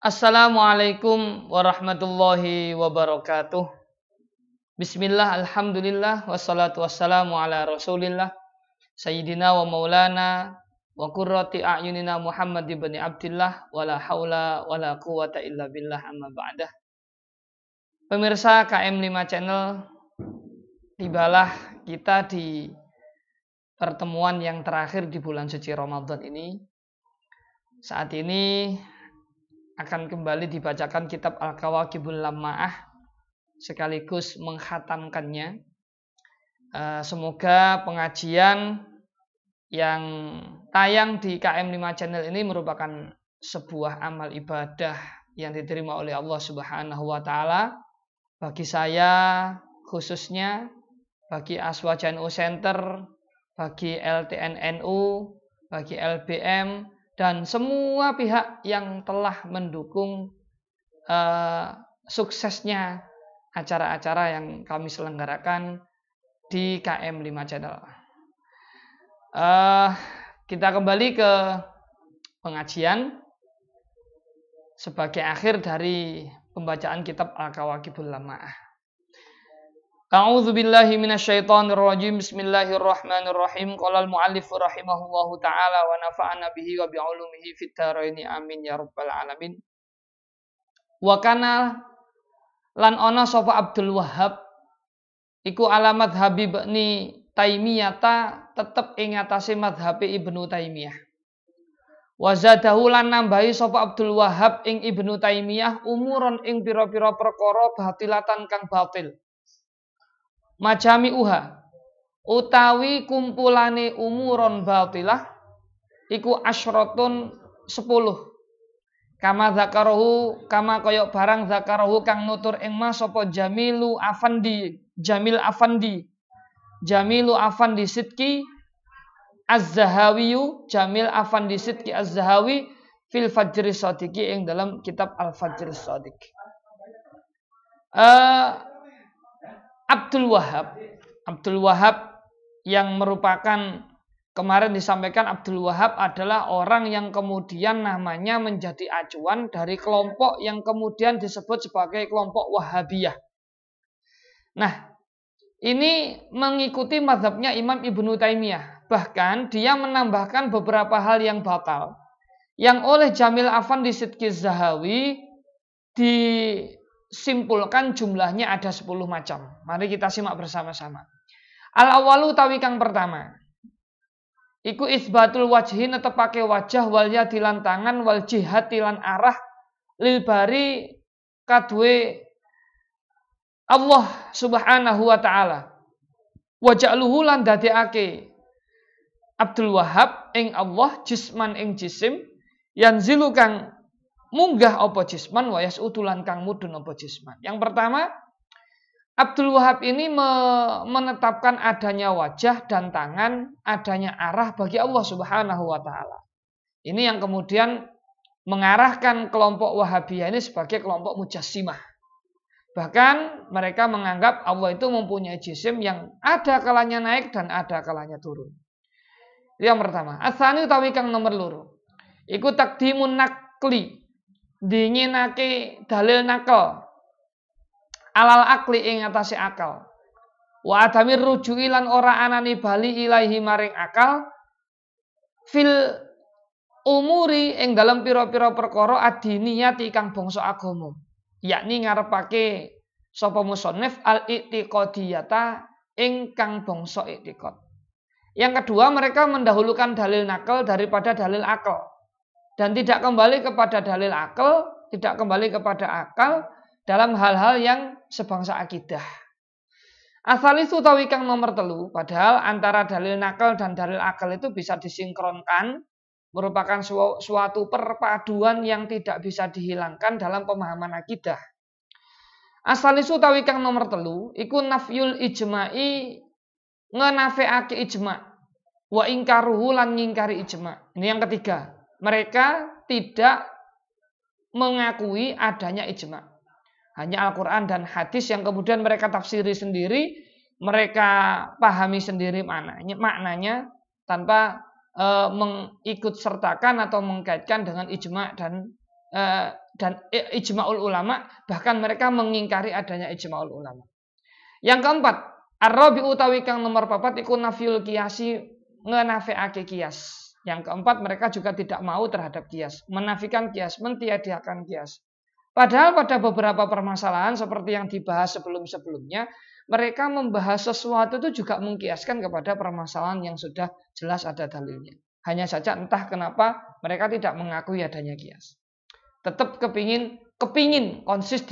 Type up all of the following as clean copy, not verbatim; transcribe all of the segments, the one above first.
Assalamualaikum warahmatullahi wabarakatuh. Bismillah, alhamdulillah, wassalatu wassalamu ala rasulillah Sayyidina wa maulana wa qurrati a'yunina Muhammad ibn Abdillah wala haula wala quwata illa billah amma ba'dah. Pemirsa KM5 Channel, tibalah kita di pertemuan yang terakhir di bulan suci Ramadan ini. Saat ini akan kembali dibacakan kitab Al-Kawakibul Lamma'ah sekaligus menghatamkannya. Semoga pengajian yang tayang di KM5 Channel ini merupakan sebuah amal ibadah yang diterima oleh Allah Subhanahu wa taala bagi saya khususnya, bagi Aswaja NU Center, bagi LTN-NU, bagi LBM, dan semua pihak yang telah mendukung suksesnya acara-acara yang kami selenggarakan di KM5 Channel. Kita kembali ke pengajian sebagai akhir dari pembacaan kitab Al-Kawakibul Lamma'ah. A'udzu billahi minasyaitonir rajim. Bismillahirrahmanirrahim. Qala al-muallif rahimahullahu taala wa nafa'ana bihi wa bi'ulumihi fid dharain amin ya rabbal alamin. Wa kana lan ana sapa Abdul Wahhab iku alamat Habib Ibnu Taimiyah tetep ing atase madhhabe Ibnu Taimiyah. Wa zadahu lan nambahi sapa Abdul Wahhab ing Ibnu Taimiyah umuron ing pira-pira perkara batilatan kang batil. Majami uha utawi kumpulane umuron batilah iku asyratun 10 kama zakarahu kama koyok barang zakarahu kang nutur ing mas sapa Jamil Afandi Sidki Az-Zahawi Jamil Afandi Sidki Az-Zahawi fil Fajri Shadiqi ing dalam kitab Al-Fajri Shadiq. Abdul Wahhab yang merupakan kemarin disampaikan Abdul Wahhab adalah orang yang kemudian namanya menjadi acuan dari kelompok yang kemudian disebut sebagai kelompok Wahabiyah. Nah, ini mengikuti mazhabnya Imam Ibnu Taimiyah. Bahkan dia menambahkan beberapa hal yang batal yang oleh Jamil Afandi Sidki Zahawi disimpulkan jumlahnya ada 10 macam. Mari kita simak bersama-sama. Al-awalu tawi kang pertama iku isbatul wajhi netepake wajah wal yadi lan tangan wal jihati lan arah lil bari kadue Allah Subhanahu wa taala. Waja'luhu lan dadekake Abdul Wahhab ing Allah jisman ing jisim yanzilu kang munggah apa jisman wa yas'udulan kang mudun apa jisman. Yang pertama, Abdul Wahhab ini menetapkan adanya wajah dan tangan, adanya arah bagi Allah Subhanahu wa taala. Ini yang kemudian mengarahkan kelompok Wahabiyah ini sebagai kelompok mujassimah. Bahkan mereka menganggap Allah itu mempunyai jisim yang ada kalanya naik dan ada kalanya turun. Itu yang pertama. Asani utawi kang nomor loro. Iku takdimun nakli dinginake dalil nakal alal akli ing atase akal. Wa adamir ruju'i lan ora anani bali ilaihi maring akal fil umuri ing dalam pira-pira perkara adiniyati kang bangsa agama. Yakni ngarepake sapa musannif al-i'tiqadiyata ing kang bangsa i'tiqad. Yang kedua, mereka mendahulukan dalil nakal daripada dalil akal. Dan tidak kembali kepada dalil akal, tidak kembali kepada akal dalam hal-hal yang sebangsa akidah. Asal itu tawi kang nomor 3, padahal antara dalil nakal dan dalil akal itu bisa disinkronkan, merupakan suatu perpaduan yang tidak bisa dihilangkan dalam pemahaman akidah. Asal itu tawi kang nomor 3, iku nafyul ijma'i ngenafeake ijma' wa ingkaruhu lan ngingkari ijma'. Ini yang ketiga. Mereka tidak mengakui adanya ijma'. Hanya Al-Quran dan hadis yang kemudian mereka tafsiri sendiri, mereka pahami sendiri maknanya tanpa mengikut sertakan atau mengkaitkan dengan ijma' dan dan ijma'ul ulama, bahkan mereka mengingkari adanya ijma'ul ulama. Yang keempat, ar-rabi utawi kang nomor 4 iku nafyul qiyasi, ngenafeake qiyas. Yang keempat, mereka juga tidak mau terhadap qiyas, menafikan qiyas, mentiadakan qiyas. Padahal pada beberapa permasalahan seperti yang dibahas sebelum-sebelumnya, mereka membahas sesuatu itu juga mengkiaskan kepada permasalahan yang sudah jelas ada dalilnya. Hanya saja entah kenapa mereka tidak mengakui adanya qiyas. Tetap kepingin konsis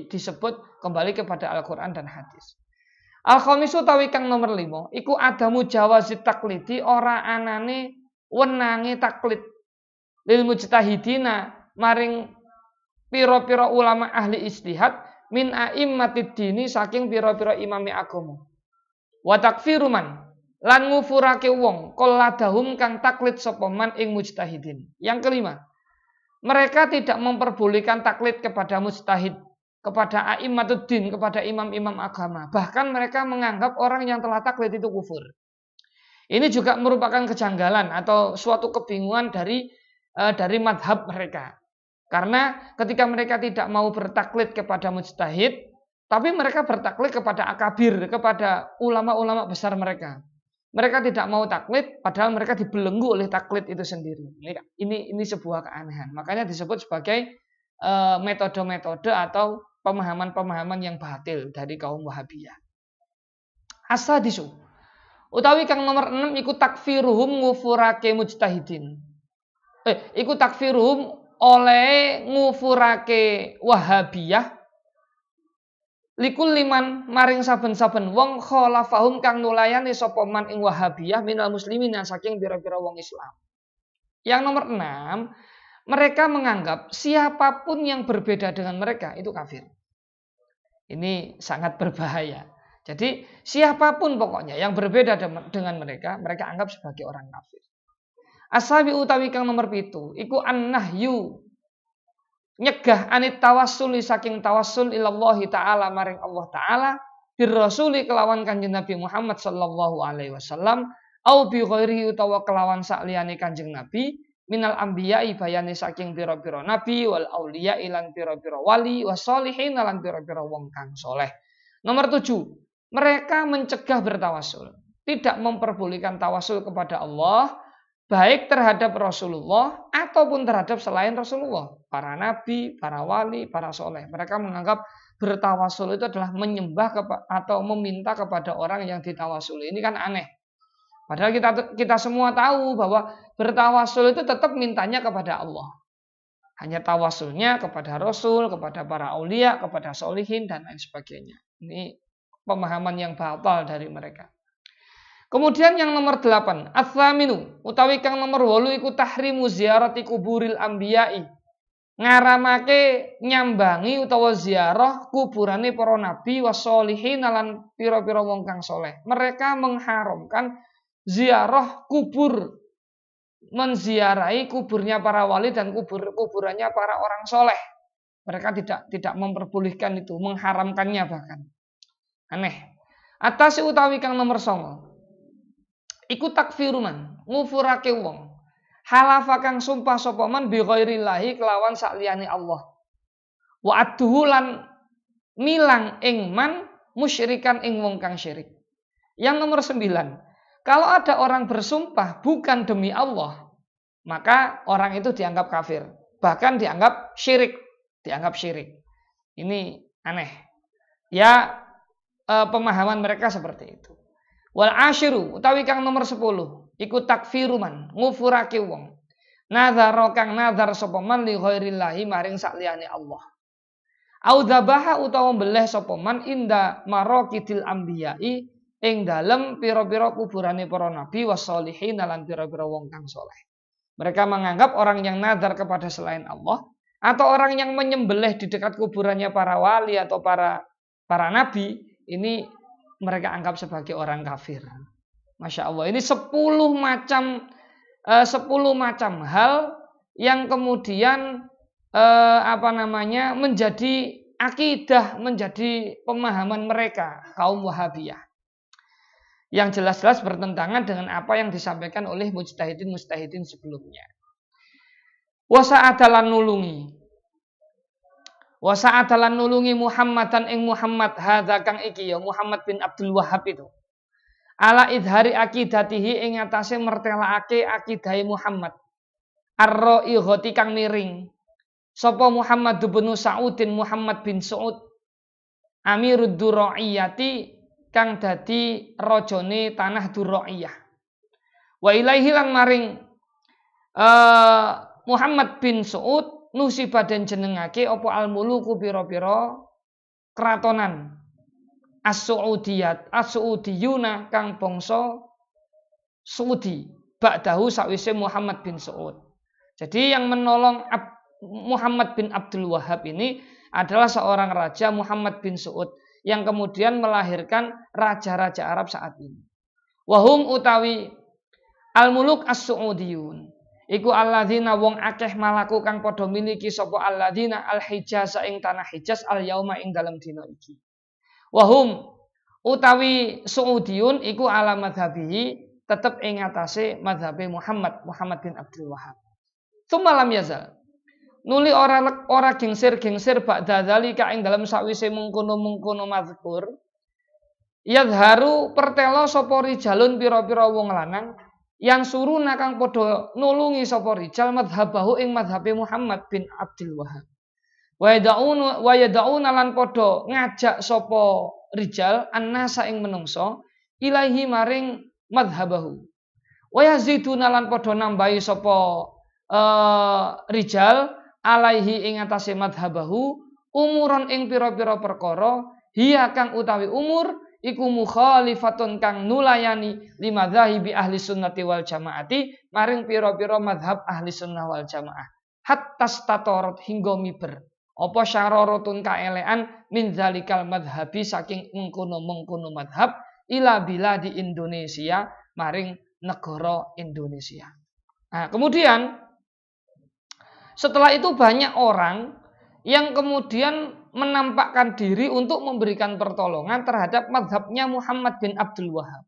disebut kembali kepada Al-Quran dan hadis. Al-khamisu tawi kang nomor 5 iku adamu jawazit taklidi ora anane wenange taklid lil mujtahidina maring pira-pira ulama ahli ijtihad min a'immatid dini saking pira-pira imami agama. Wa takfiruman lan ngufurake wong qalladahum kang taklid sapa man ing mujtahidin. Yang kelima, mereka tidak memperbolehkan taklid kepada mujtahid, kepada a'immatud din, kepada imam-imam agama. Bahkan mereka menganggap orang yang telah taklid itu kufur. Ini juga merupakan kejanggalan atau suatu kebingungan dari madhab mereka. Karena ketika mereka tidak mau bertaklid kepada mujtahid, tapi mereka bertaklid kepada akabir, kepada ulama-ulama besar mereka. Mereka tidak mau taklid, padahal mereka dibelenggu oleh taklid itu sendiri. Ini sebuah keanehan. Makanya disebut sebagai metode-metode atau pemahaman-pemahaman yang batil dari kaum Wahabiyah. As-sadisu utawi kang nomor 6 iku takfiruhum ngufurake mujtahidin. Iku takfiruhum oleh ngufurake Wahabiyah likul liman maring saben-saben wong khalafahum kang nulayani sapa man ing Wahabiyah minal muslimin saking pira-pira wong Islam. Yang nomor 6, mereka menganggap siapapun yang berbeda dengan mereka itu kafir. Ini sangat berbahaya. Jadi siapapun pokoknya yang berbeda dengan mereka anggap sebagai orang kafir. Asabi utawi kang nomor 7 iku an-nahyu nyegah anit tawassuli saking tawassul ilallahi ta'ala maring Allah ta'ala birrasuli kelawan kanjeng Nabi Muhammad sallallahu alaihi wasallam au bi ghairihi utawa kelawan sakliyane kanjeng Nabi minal anbiya'i bayane saking pira-pira nabi wal auliya lan pira-pira wali wasolihin lan pira-pira wong kang soleh. Nomor 7, mereka mencegah bertawassul, tidak memperbolehkan tawassul kepada Allah baik terhadap Rasulullah ataupun terhadap selain Rasulullah, para nabi, para wali, para soleh. Mereka menganggap bertawassul itu adalah menyembah atau meminta kepada orang yang ditawassul. Ini kan aneh. Padahal kita semua tahu bahwa bertawassul itu tetap mintanya kepada Allah. Hanya tawassulnya kepada Rasul, kepada para aulia, kepada solihin dan lain sebagainya. Ini pemahaman yang batal dari mereka. Kemudian yang nomor 8, ats-tsaminu utawi kang nomor 8 iku tahrimu ziarati kuburil anbiya'i. Ngaramake nyambangi utawa ziarah kuburane para nabi wasolihin lan pira-pira wong kang soleh. Mereka mengharamkan ziarah kubur, menziarahi kuburnya para wali dan kuburannya para orang soleh. Mereka tidak memperbolehkan itu, mengharamkannya bahkan. Aneh. Atas utawi kang nomor 9 iku takfiruman ngufurake wong halafa kang sumpah sapa man bi ghairillahi kelawan sakliyane Allah wa adduhu lan milang ing man musyrikan ing wong kang syirik. Yang nomor 9, kalau ada orang bersumpah bukan demi Allah, maka orang itu dianggap kafir, bahkan dianggap syirik, Ini aneh. Ya, pemahaman mereka seperti itu. Wal asyiru utawi kang nomor 10 iku takfiruman ngufurake wong nazar kang nazar sapa man li ghairillahi maring sakliyane Allah. Au dzabaha utawa mbeleh sapa man inda maraqidil anbiya'i ing dalem pira-pira kuburane para nabi wasolihin lan pira-pira wong kang saleh. Mereka menganggap orang yang nazar kepada selain Allah atau orang yang menyembelih di dekat kuburannya para wali atau para nabi ini mereka anggap sebagai orang kafir. Masya Allah, ini 10 macam hal yang kemudian menjadi akidah, menjadi pemahaman mereka kaum Wahabiyah yang jelas-jelas bertentangan dengan apa yang disampaikan oleh mujtahidin sebelumnya. Wasa adalah nulungi Wa sa'adalan nulungi Muhammadan ing Muhammad hadza kang iki ya Muhammad bin Abdul Wahhab itu. Ala idhari akidatihi ing atase mertelaake akidahe Muhammad. Ar-ra'ighati kang miring. Sapa Muhammad bin Sa'udin Muhammad bin Saud Amirud Duraiyati kang dadi rajane tanah Duraiyah. Wa ilaihi lan maring Muhammad bin Saud nusiba den jenengake apa al-muluku pira-pira kratonan as-Saudiyuna kang bangsa Saudi ba'dahu sakwise Muhammad bin Saud. Jadi yang menolong Muhammad bin Abdul Wahhab ini adalah seorang raja Muhammad bin Saud yang kemudian melahirkan raja-raja Arab saat ini. Wahum utawi al-muluk as-Saudiyun iku alladzina wong akeh malaku kang padha miliki sapa alladzina al-Hijaz ing tanah Hijaz al-yauma ing dalem dina iki. Wahum utawi Saudiyun iku ala madhabihi tetep ing atase madhabe Muhammad bin Abdul Wahhab. Tsumma lam yazal nuli ora gengsir-gengsir ba'da dzalika ing dalem sakwise mengkono-mengkono mazkur yadharu pertelo sapa rijalun pira-pira wong lanang yang suruh nakang podo nulungi sapa rijal madhabahu ing madhabe Muhammad bin Abdul Wahhab. Wa yad'una lan podo ngajak sapa rijal annasa ing menungso ilahi maring madhabahu. Wa yaziduna lan podo nambahi sapa rijal alaihi ing atase madhabahu umuron ing pira-pira perkara hiya kang utawi umur iku mukhalifatun kang nulayani limadzahibi ahli sunnati wal jamaati maring pira-pira madhab ahli sunnah wal jamaah hatta statorat hingga miber apa syararatun kaelean min zalikal madhabi saking mengkono-mengkono madhab ila biladi Indonesia maring negara Indonesia. Nah, kemudian setelah itu banyak orang yang kemudian menampakkan diri untuk memberikan pertolongan terhadap madhabnya Muhammad bin Abdul Wahhab.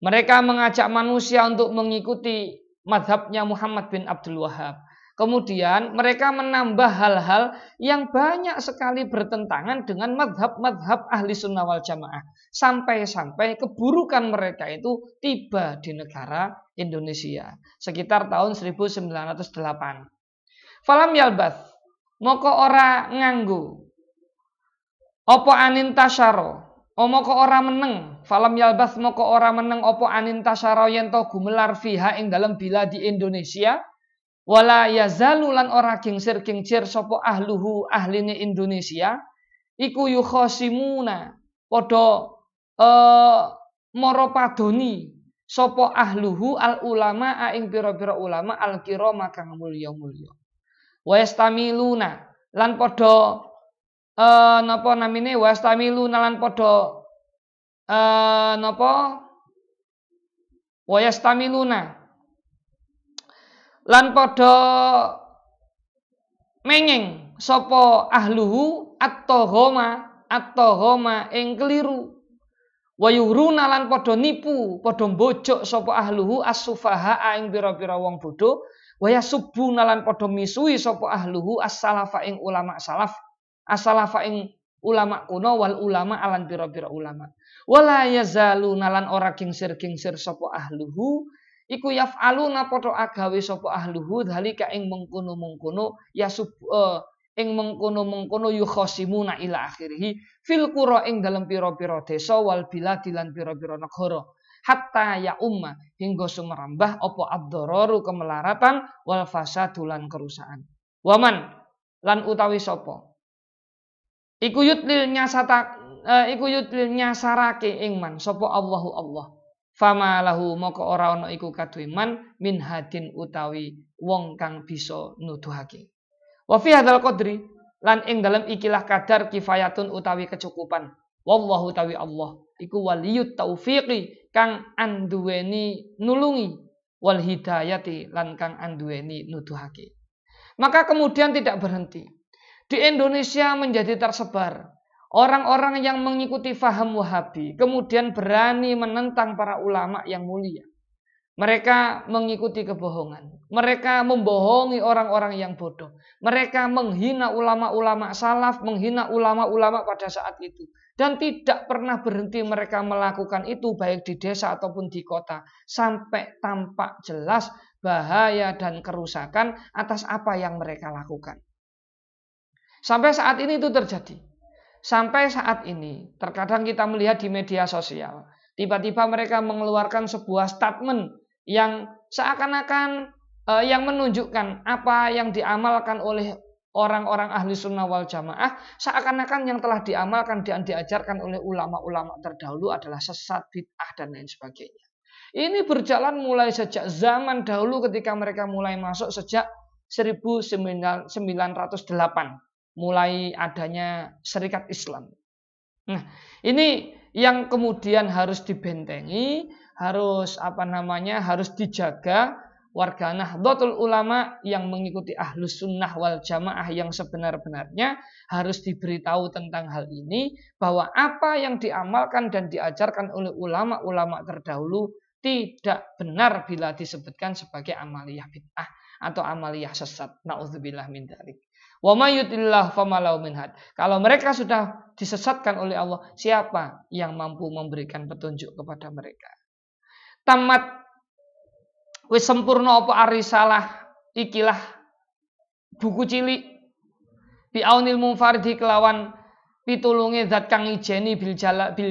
Mereka mengajak manusia untuk mengikuti madhabnya Muhammad bin Abdul Wahhab. Kemudian mereka menambah hal-hal yang banyak sekali bertentangan dengan madhab-madhab ahli sunnah wal jamaah. Sampai-sampai keburukan mereka itu tiba di negara Indonesia. Sekitar tahun 1908. Falam yalbath moko ora nganggo apa anintasyara moko ora meneng falam yalbath moko ora meneng apa anintasyara yen to gumelar fiha ing dalem biladi Indonesia wala yazalu lan ora gengsir-gengsir sapa ahluhu ahline Indonesia iku yukhasimuna padha mara padoni sapa ahluhu al ulama ing pira-pira ulama al kirama kang mulya-mulya wa yastamiluna lan padha napa namine wa yastamiluna lan padha napa wa yastamiluna lan padha mengeng sapa ahluhu at-tahoma ing keliru wa yuhruna lan padha nipu padha mbojok sapa ahluhu as-sufaha ing pira-pira wong bodho wa yasubbuna lan padha misuhi sapa ahluhu as-salafa ing ulama salaf as-salafa ing ulama kuno wal ulama alan pira-pira ulama wala yazaluna lan ora gengsir-gengsir sapa ahluhu iku yaf'aluna padha agawe sapa ahluhu dalika ing mengkono-mengkono ing mengkono-mengkono yukhasimuna ila akhirih fil qura ing dalem pira-pira desa wal bilad lan pira-pira negara hatta ya umma hingga sumerambah apa ad-dararu kemelaratan wal fasadu lan kerusakan. Waman lan utawi sapa iku yutlil nyasarake ing man sapa Allahu Allah. Fama lahu moko ora ana iku kadue man min hadin utawi wong kang bisa nuduhake. Wa fi hadzal qadri lan ing dalem ikilah kadar kifayatun utawi kecukupan. Wallahu tawi Allah iku waliyut taufiqi kang anduweni nulungi wal hidayati lan kang anduweni nuduhake. Maka kemudian tidak berhenti. Di Indonesia menjadi tersebar orang-orang yang mengikuti faham Wahabi kemudian berani menentang para ulama yang mulia. Mereka mengikuti kebohongan. Mereka membohongi orang-orang yang bodoh. Mereka menghina ulama-ulama salaf, menghina ulama-ulama pada saat itu. Dan tidak pernah berhenti mereka melakukan itu baik di desa ataupun di kota. Sampai tampak jelas bahaya dan kerusakan atas apa yang mereka lakukan. Sampai saat ini itu terjadi. Sampai saat ini terkadang kita melihat di media sosial. Tiba-tiba mereka mengeluarkan sebuah statement yang seakan-akan yang menunjukkan apa yang diamalkan oleh orang-orang ahli sunnah wal jamaah, seakan-akan yang telah diamalkan dan diajarkan oleh ulama-ulama terdahulu adalah sesat, bid'ah, dan lain sebagainya. Ini berjalan mulai sejak zaman dahulu ketika mereka mulai masuk sejak 1908, mulai adanya Syarikat Islam. Nah, ini yang kemudian harus dibentengi, harus harus dijaga. Warga Nahdlatul Ulama yang mengikuti Ahlus Sunnah wal Jamaah yang sebenar-benarnya harus diberitahu tentang hal ini, bahwa apa yang diamalkan dan diajarkan oleh ulama-ulama terdahulu tidak benar bila disebutkan sebagai amaliyah bid'ah atau amaliyah sesat. Na'udzubillah min dzalik. Wa may yutillah famalau min had. Kalau mereka sudah disesatkan oleh Allah, siapa yang mampu memberikan petunjuk kepada mereka? Tamat wis sempurna apa arisalah ikilah buku cilik bi aunil munfaridi kelawan pitulunge zat kang ijeni bil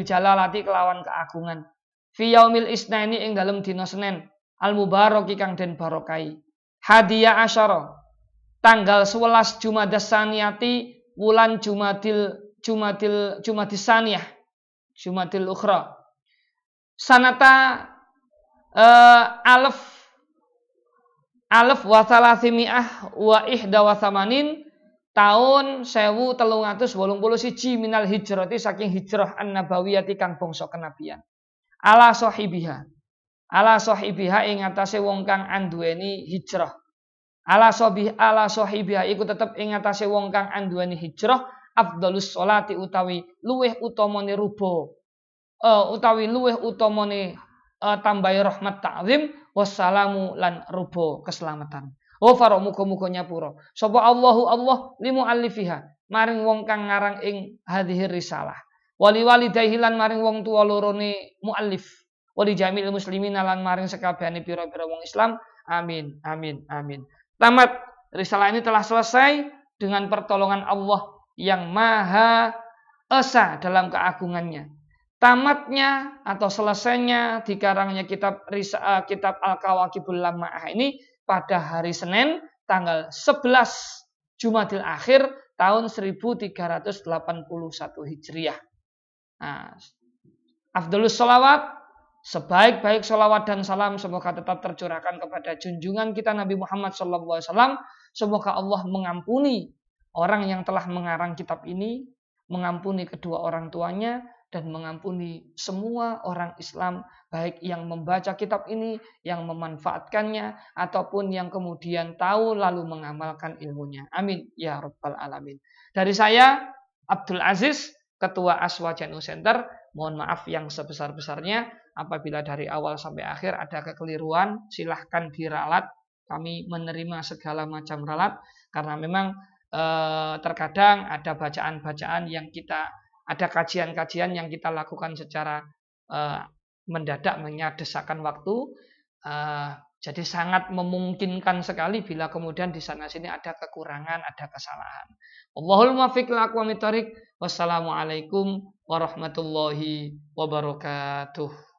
jalalati kelawan keagungan fi yaumil isnaini ing dalem dina Senin al mubaraki kang den barokai hadiya asyara tanggal 11 Jumadas Saniyati wulan Jumadil Saniyah Jumadil Ukhra sanata alaf wa thalathimi'ah wa ihda wa thamanin tahun 1381 minal hijrati saking hijrah an-nabawiyati kang bangsa kenabian ala sahibiha ing atase wong kang anduweni hijrah ala sahibiha iku tetep ing atase wong kang anduweni hijrah afdhalus sholati utawi luweh utamane rubo utawi luweh utamane tambahi rahmat ta'zim wassalamu lan rubo keselamatan. Wa faro muga-muga nyapura sapa Allah limu alifiha maring wong kang ngarang ing hadhihi risalah. Wali walidayhi lan maring wong tuwa lorone muallif. Wali jamil muslimin lan maring sekabehane pira-pira wong Islam. Amin amin amin. Tamat risalah ini telah selesai dengan pertolongan Allah yang Maha Esa dalam keagungannya. Tamatnya atau selesainya dikarangnya kitab Al-Kawakibul Lama'ah ini pada hari Senin tanggal 11 Jumadil Akhir tahun 1381 Hijriah. Nah, afdhalus sholawat, sebaik-baik sholawat dan salam semoga tetap tercurahkan kepada junjungan kita Nabi Muhammad SAW. Semoga Allah mengampuni orang yang telah mengarang kitab ini, mengampuni kedua orang tuanya, dan mengampuni semua orang Islam baik yang membaca kitab ini, yang memanfaatkannya, ataupun yang kemudian tahu lalu mengamalkan ilmunya. Amin ya rabbal alamin. Dari saya Abdul Aziz, Ketua Aswaja Nu Center, mohon maaf yang sebesar-besarnya apabila dari awal sampai akhir ada kekeliruan, silahkan diralat. Kami menerima segala macam ralat karena memang terkadang ada bacaan-bacaan yang ada kajian-kajian yang kita lakukan secara mendadak mengingat desakan waktu. Jadi sangat memungkinkan sekali bila kemudian di sana sini ada kekurangan, ada kesalahan. Wallahul muwaffiq ila aqwamit thoriq. Wassalamualaikum warahmatullahi wabarakatuh.